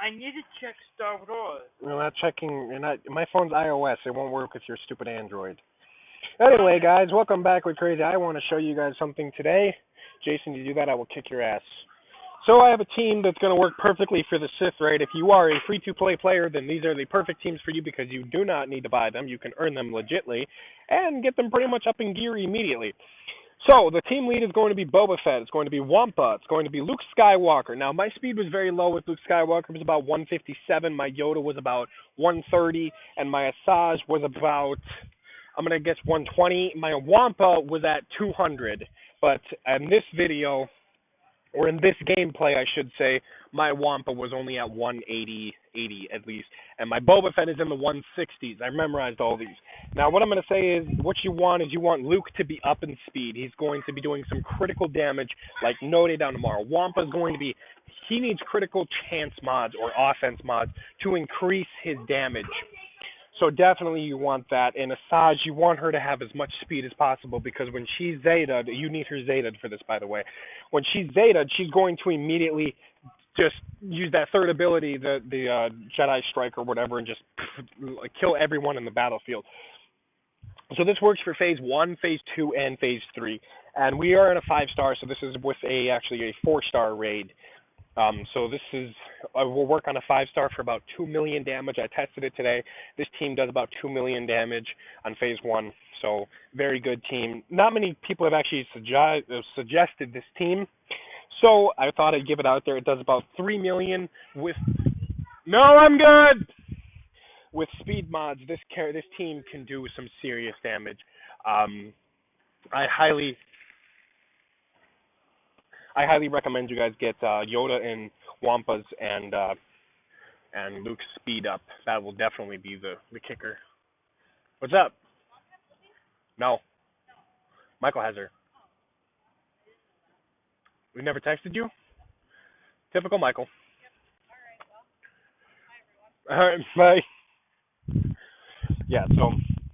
I need to check Star Wars. You're not checking. You're not. My phone's iOS. It won't work with your stupid Android. Anyway, Okay. guys, welcome back with Crazy. I want to show you guys something today. Jason, you do that, I will kick your ass. So I have a team that's going to work perfectly for the Sith raid. If you are a free-to-play player, then these are the perfect teams for you because you do not need to buy them. You can earn them legitly and get them pretty much up in gear immediately. So the team lead is going to be Boba Fett. It's going to be Wampa. It's going to be Luke Skywalker. Now my speed was very low with Luke Skywalker. It was about 157. My Yoda was about 130, and my Asajj was about, I'm gonna guess, 120. My Wampa was at 200. But in this video, or in this gameplay, I should say, my Wampa was only at 180, 80 at least, and my Boba Fett is in the 160s. I memorized all these. Now, what I'm going to say is, what you want is you want Luke to be up in speed. He's going to be doing some critical damage, like No Day Down Tomorrow. Wampa's going to be, he needs critical chance mods or offense mods to increase his damage. So definitely you want that. And Asajj, you want her to have as much speed as possible because when she's Zeta'd, you need her Zeta'd for this, by the way. When she's Zeta'd, she's going to immediately just use that third ability, the Jedi Strike or whatever, and just kill everyone in the battlefield. So this works for Phase 1, Phase 2, and Phase 3. And we are in a 5-star, so this is with actually a 4-star raid. So this is, we'll work on a 5-star for about 2 million damage. I tested it today. This team does about 2 million damage on Phase 1, so very good team. Not many people have actually suggested this team, so I thought I'd give it out there. It does about 3 million with, no, I'm good! With speed mods, this team can do some serious damage. I highly recommend you guys get Yoda and Wampas and Luke's speed up. That will definitely be the kicker. What's up? No. Michael has her. We never texted you? Typical Michael. All right, bye. Yeah, so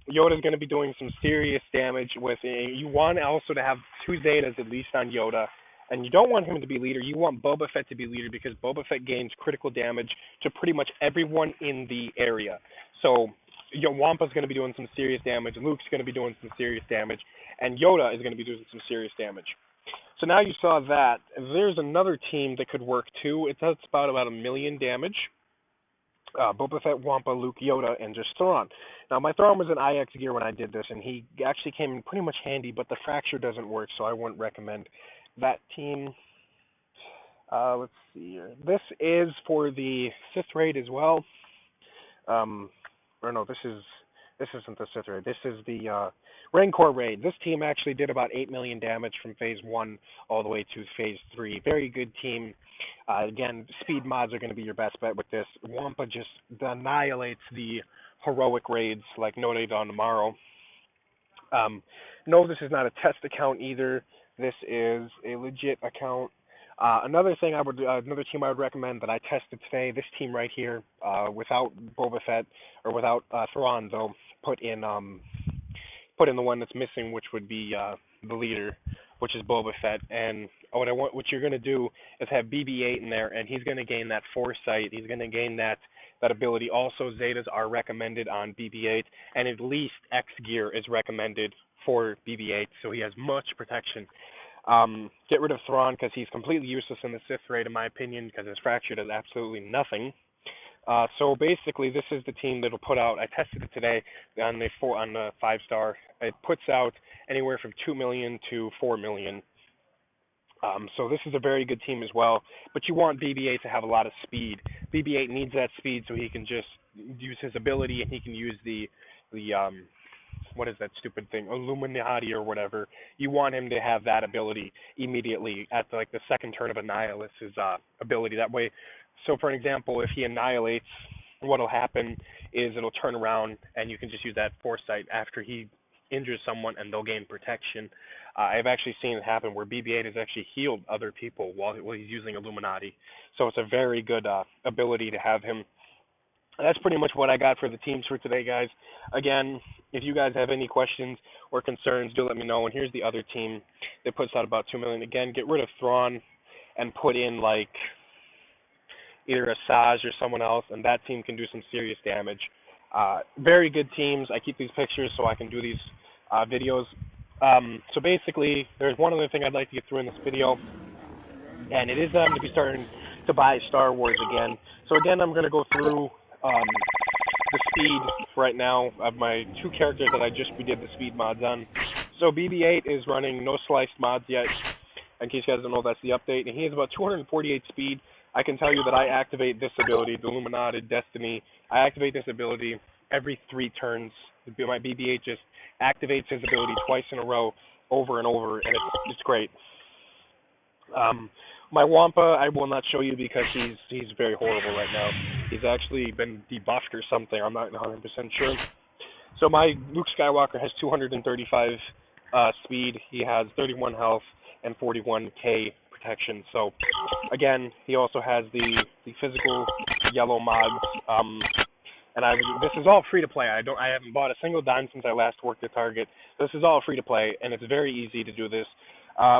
Yoda's going to be doing some serious damage with it. You want also to have 2 Zetas at least on Yoda. And you don't want him to be leader. You want Boba Fett to be leader because Boba Fett gains critical damage to pretty much everyone in the area. So Wampa's going to be doing some serious damage. Luke's going to be doing some serious damage. And Yoda is going to be doing some serious damage. So now you saw that. There's another team that could work too. It does about 1 million damage. Boba Fett, Wampa, Luke, Yoda, and just Thrawn. Now, my Thrawn was in IX gear when I did this, and he actually came in pretty much handy, but the fracture doesn't work, so I wouldn't recommend that team. Let's see here. This is for the Sith raid as well. Or no, this isn't the Sith raid. This is the Rancor raid. This team actually did about 8 million damage from Phase 1 all the way to Phase 3. Very good team. Again, speed mods are going to be your best bet with this. Wampa just annihilates the heroic raids like No Day Dawn Tomorrow. No, this is not a test account either. This is a legit account. Another team I would recommend that I tested today. This team right here, without Boba Fett or without Thrawn though, put in the one that's missing, which would be the leader, which is Boba Fett. And what you're gonna do is have BB-8 in there, and he's gonna gain that foresight. He's gonna gain that ability. Also, Zetas are recommended on BB-8, and at least X gear is recommended for BB-8, so he has much protection. Get rid of Thrawn because he's completely useless in the Sith raid, in my opinion, because his fracture does absolutely nothing. So basically, this is the team that'll put out. I tested it today on the 5-star. It puts out anywhere from 2 million to 4 million. So this is a very good team as well. But you want BB-8 to have a lot of speed. BB-8 needs that speed so he can just use his ability, and he can use the what is that stupid thing, Illuminati or whatever. You want him to have that ability immediately at the second turn of Annihilus, his ability. That way, so for an example, if he annihilates, what'll happen is it'll turn around and you can just use that foresight after he injures someone and they'll gain protection. I've actually seen it happen where BB-8 has actually healed other people while he's using Illuminati. So it's a very good ability to have him. That's pretty much what I got for the teams for today, guys. Again, if you guys have any questions or concerns, do let me know. And here's the other team that puts out about 2 million. Again, get rid of Thrawn and put in either a Saj or someone else, and that team can do some serious damage. Very good teams. I keep these pictures so I can do these videos. So basically, there's one other thing I'd like to get through in this video, and it is that I'm going to be starting to buy Star Wars again. So again, I'm going to go through the speed right now of my two characters that I just redid the speed mods on. So BB-8 is running no sliced mods yet. In case you guys don't know, that's the update, and he has about 248 speed. I can tell you that I activate this ability, the Illuminated Destiny. I activate this ability every 3 turns. My BB-8 just activates his ability twice in a row, over and over, and it's great. My Wampa I will not show you because he's very horrible right now. He's actually been debuffed or something. I'm not 100% sure. So my Luke Skywalker has 235 speed. He has 31 health and 41k protection. So again, he also has the physical yellow mods. And this is all free to play. I haven't bought a single dime since I last worked at Target. This is all free to play, and it's very easy to do this.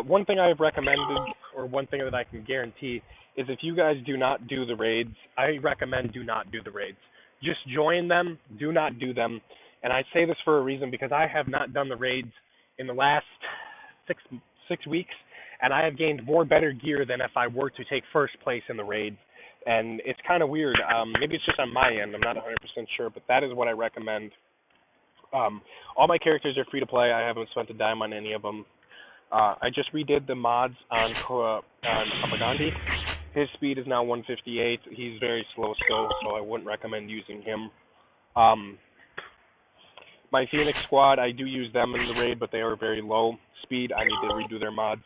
One thing I've recommended, or one thing that I can guarantee, is if you guys do not do the raids, I recommend do not do the raids. Just join them, do not do them. And I say this for a reason because I have not done the raids in the last six weeks, and I have gained more better gear than if I were to take first place in the raids. And it's kind of weird. Maybe it's just on my end. I'm not 100% sure, but that is what I recommend. All my characters are free to play. I haven't spent a dime on any of them. I just redid the mods on Kamagandhi. His speed is now 158. He's very slow still, so I wouldn't recommend using him. My Phoenix squad, I do use them in the raid, but they are very low speed. I need to redo their mods.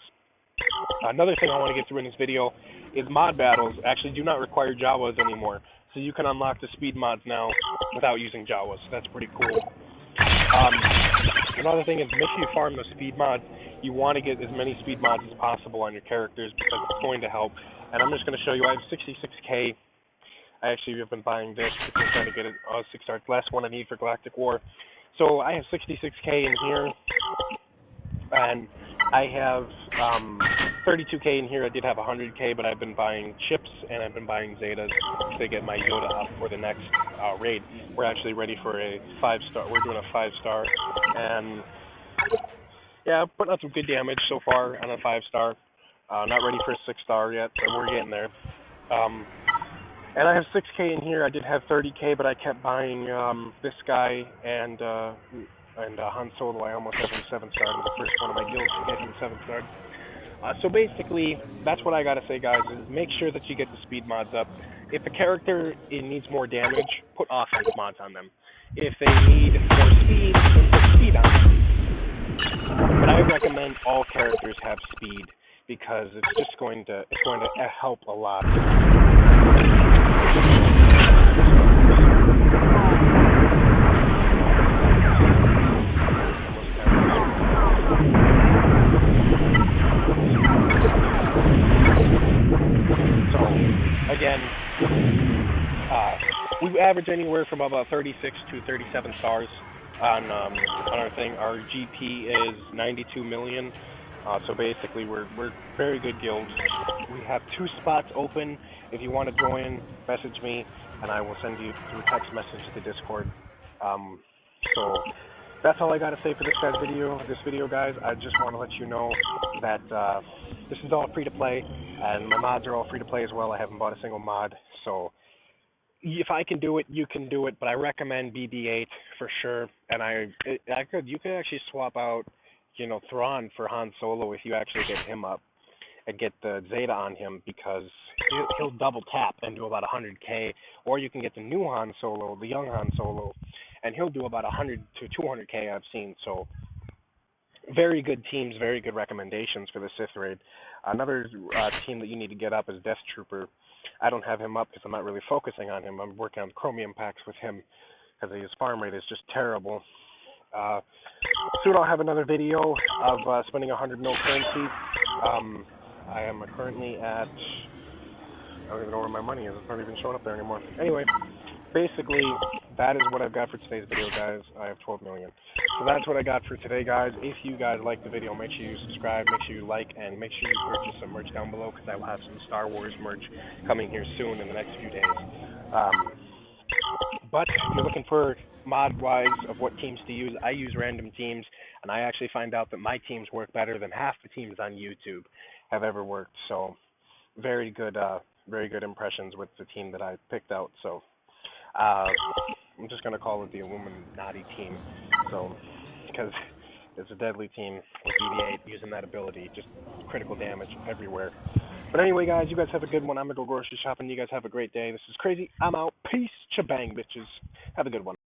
Another thing I want to get through in this video is mod battles actually do not require Jawas anymore. So you can unlock the speed mods now without using Jawas. That's pretty cool. Another thing is make sure you farm those speed mods. You want to get as many speed mods as possible on your characters because it's going to help. And I'm just going to show you, I have 66k. I actually have been buying this because I'm trying to get it 6-star. Last one I need for Galactic War. So I have 66k in here. And I have 32k in here. I did have 100k, but I've been buying chips and I've been buying Zetas to get my Yoda up for the next raid. We're actually ready for a 5-star. We're doing a 5-star, and yeah, putting out some good damage so far on a 5-star. Not ready for a 6-star yet, but we're getting there. And I have 6k in here. I did have 30k, but I kept buying this guy and Han Solo. I almost have him 7-star. I'm the first one of my guilds to get him 7-star. So basically, that's what I gotta say, guys, is make sure that you get the speed mods up. If a character needs more damage, put offense mods on them. If they need more speed, then put speed on them. But I recommend all characters have speed because it's going to help a lot. Again, we average anywhere from about 36 to 37 stars on our thing. Our GP is 92 million. So basically, we're very good guilds. We have 2 spots open. If you want to join, message me, and I will send you through text message to the Discord. So that's all I got to say for this video, guys. I just want to let you know that this is all free to play, and my mods are all free to play as well. I haven't bought a single mod, so if I can do it, you can do it. But I recommend BB-8 for sure. And you could actually swap out, Thrawn for Han Solo if you actually get him up and get the Zeta on him, because he'll double tap and do about 100k. Or you can get the new Han Solo, the young Han Solo, and he'll do about 100 to 200k I've seen. So very good teams, very good recommendations for the Sith raid. Another team that you need to get up is Death Trooper. I don't have him up because I'm not really focusing on him. I'm working on chromium packs with him because his farm rate is just terrible. Soon I'll have another video of spending 100 mil currency. I am currently at, I don't even know where my money is. It's not even showing up there anymore. Anyway, basically, that is what I've got for today's video, guys. I have 12 million. So that's what I got for today, guys. If you guys like the video, make sure you subscribe, make sure you like, and make sure you purchase some merch down below because I will have some Star Wars merch coming here soon in the next few days. But if you're looking for mod-wise of what teams to use, I use random teams, and I actually find out that my teams work better than half the teams on YouTube have ever worked. So very good impressions with the team that I picked out. So I'm just gonna call it the Illuminati team. So because it's a deadly team with BB-8 using that ability, just critical damage everywhere. But anyway, guys, you guys have a good one. I'm gonna go grocery shopping. You guys have a great day. This is crazy. I'm out. Peace. Chabang, bitches. Have a good one.